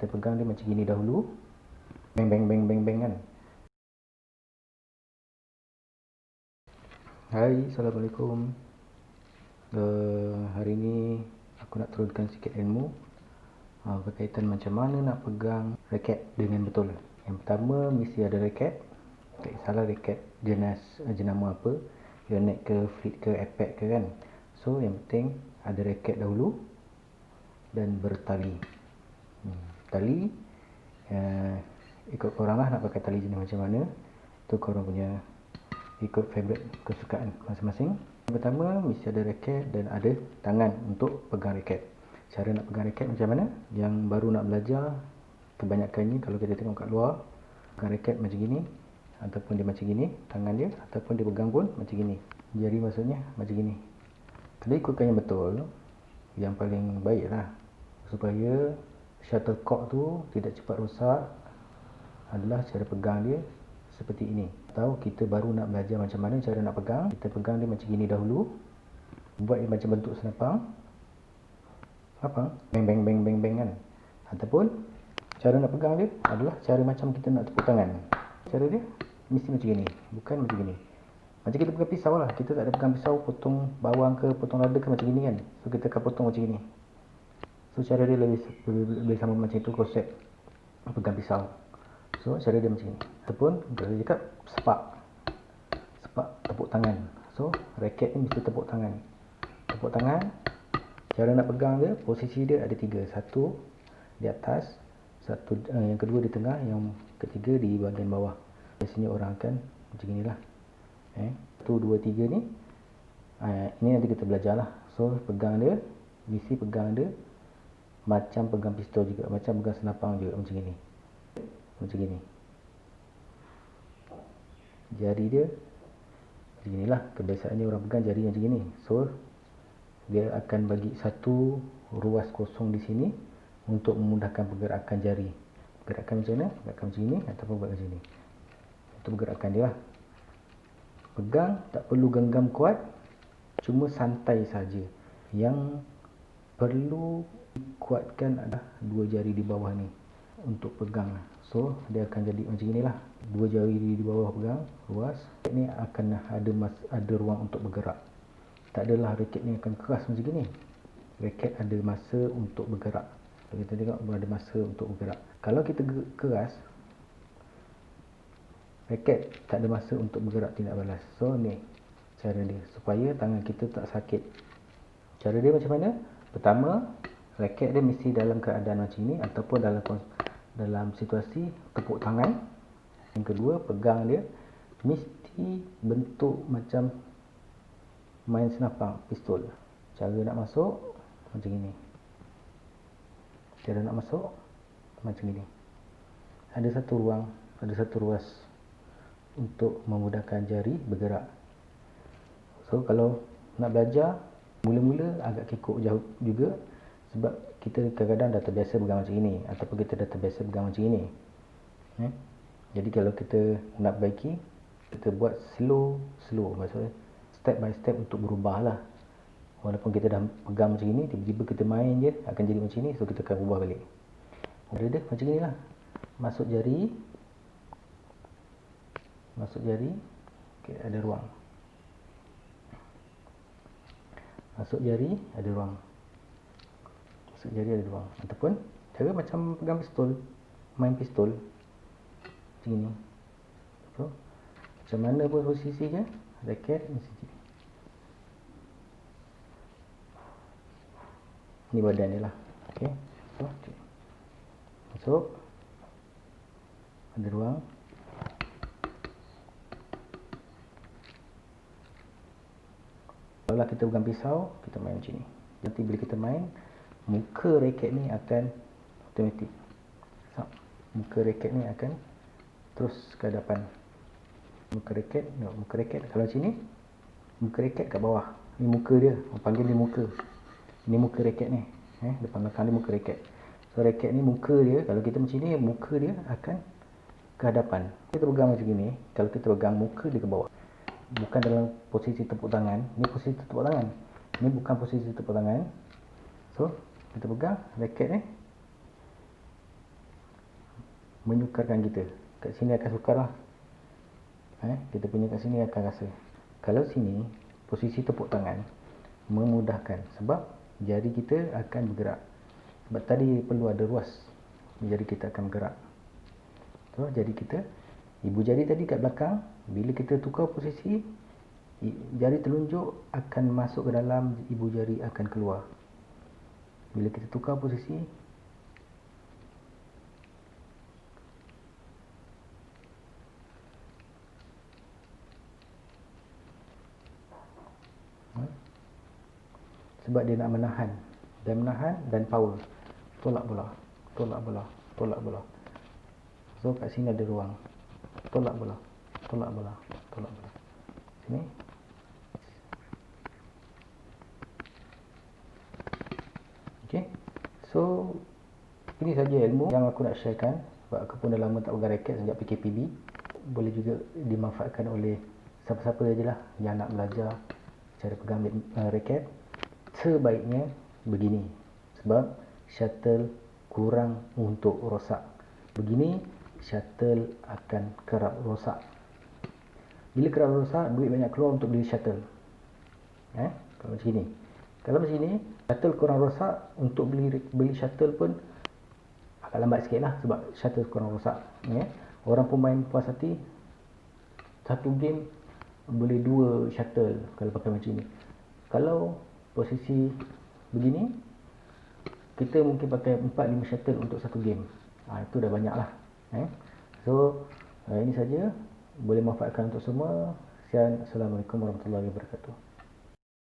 kita pegang dia macam gini dahulu. Bang bang bang bang bang kan. Hai, Assalamualaikum. Hari ni aku nak turunkan sikit ilmu berkaitan macam mana nak pegang raket dengan betul. Yang pertama, mesti ada raket. Tak kisahlah raket jenama apa, Yonex ke, Fleet ke, Apex ke kan. So yang penting ada raket dahulu dan bertali. Tali ikut korang lah nak pakai tali jenis macam mana, tu korang punya ikut favorite kesukaan masing-masing. Yang pertama, mesti ada raket dan ada tangan untuk pegang raket. Cara nak pegang raket macam mana? Yang baru nak belajar, kebanyakannya kalau kita tengok kat luar, pegang raket macam gini, ataupun dia macam gini tangan dia, ataupun dia pegang pun macam gini, jari maksudnya macam gini. Kalau ikutkan yang betul, yang paling baik lah supaya shuttlecock tu tidak cepat rosak adalah cara pegang dia seperti ini. Atau kita baru nak belajar macam mana cara nak pegang, kita pegang dia macam gini dahulu, buat dia macam bentuk senapang, apa? Bang bang bang bang bang kan. Ataupun cara nak pegang dia adalah cara macam kita nak tepuk tangan. Cara dia mesti macam gini, bukan macam gini. Macam kita pegang pisau lah, kita tak ada pegang pisau potong bawang ke potong lada ke macam gini kan. So kita akan potong macam gini. So cara dia lebih sama macam itu konsep pegang pisau. So cara dia macam ni. Ataupun kalau dia cakap sepak tepuk tangan. So raket ni mesti tepuk tangan. Tepuk tangan. Cara nak pegang dia, posisi dia ada 3. Satu di atas, yang kedua di tengah, yang ketiga di bahagian bawah. Biasanya orang akan macam inilah. 1, 2, 3 ni. Ini nanti kita belajar lah. So pegang dia, mesti pegang dia macam pegang pistol juga, macam pegang senapang juga, macam gini. Macam gini. Jari dia macam inilah. Kebiasaannya orang pegang jari macam gini. So dia akan bagi satu ruas kosong di sini untuk memudahkan pergerakan jari. Pergerakan macam mana? Pergerakan macam ini ataupun buat macam ni. Itu pergerakan dia lah. Pegang tak perlu genggam kuat, cuma santai saja. Yang perlu kuatkan adalah 2 jari di bawah ni untuk pegang. So dia akan jadi macam inilah. 2 jari di bawah pegang, luas. Raket ni akan ada ruang untuk bergerak. Tak adalah raket ni akan keras macam gini. Raket ada masa untuk bergerak. Kalau kita tengok ada masa untuk bergerak. Kalau kita keras, raket tak ada masa untuk bergerak tindak balas. So ni cara dia supaya tangan kita tak sakit. Cara dia macam mana? Pertama, raket dia mesti dalam keadaan macam ni ataupun dalam situasi tepuk tangan. Yang kedua, pegang dia mesti bentuk macam main senapang pistol. Cara nak masuk macam ini. Cara nak masuk macam ini. Ada satu ruang, ada satu ruas untuk memudahkan jari bergerak. So kalau nak belajar, mula-mula agak kekok jauh juga sebab kita kadang-kadang dah terbiasa pegang macam ini ataupun kita dah terbiasa pegang macam ini. Jadi kalau kita nak baiki, kita buat slow, maksudnya step by step untuk berubah lah. Walaupun kita dah pegang macam ini, tiba-tiba kita main je akan jadi macam ini, so kita akan ubah balik. Dia macam ni lah. Masuk jari, okay, ada ruang. Masuk jari ada ruang. Ataupun cara macam pegang pistol, main pistol macam ni. So macam mana pun posisinya, raket mesti gini. Ni badan dia lah. Okay. So masuk, ada ruang. Kalau kita pegang pisau, kita main macam ni. Nanti bila kita main, muka raket ni akan automatik. Muka raket ni akan terus ke hadapan. Muka raket kalau macam ni, muka raket kat bawah. Ni muka dia, orang panggil ni muka. Ini muka raket ni. Depan belakang ni muka raket. So raket ni muka dia, kalau kita macam ni, muka dia akan ke hadapan. Kita pegang macam ni, kalau kita pegang muka dia ke bawah. Bukan dalam posisi tepuk tangan. Ni posisi tepuk tangan. Ni bukan posisi tepuk tangan. So kita pegang raket ni, menyukarkan kita. Kat sini akan sukar lah. Kita punya kat sini akan rasa. Kalau sini, posisi tepuk tangan memudahkan sebab jari kita akan bergerak. Sebab tadi perlu ada ruas, jari kita akan bergerak. So, jari kita, ibu jari tadi kat belakang, bila kita tukar posisi, jari telunjuk akan masuk ke dalam, ibu jari akan keluar. Bila kita tukar posisi, sebab dia nak menahan dan power, tolak bola, tolak bola, tolak bola. So kat sini ada ruang, tolak bola, tolak bola, tolak bola. Sini. Okay. So ini saja ilmu yang aku nak sharekan. Sebab aku pun dah lama tak pegang raket sejak PKPB. Boleh juga dimanfaatkan oleh siapa-siapa sajalah yang nak belajar cara pegang raket. Sebaiknya begini, sebab shuttle kurang untuk rosak. Begini, shuttle akan kerap rosak. Bila kerap rosak, duit banyak keluar untuk beli shuttle. Kalau macam ni. Kalau macam ni, shuttle kurang rosak, untuk beli shuttle pun agak lambat sikit lah, sebab shuttle kurang rosak. Orang pemain puas hati, satu game boleh 2 shuttle kalau pakai macam ni. Kalau posisi begini, kita mungkin pakai 4-5 shuttle untuk satu game. Itu dah banyak lah. So ini saja, boleh manfaatkan untuk semua. Sekian, Assalamualaikum warahmatullahi wabarakatuh.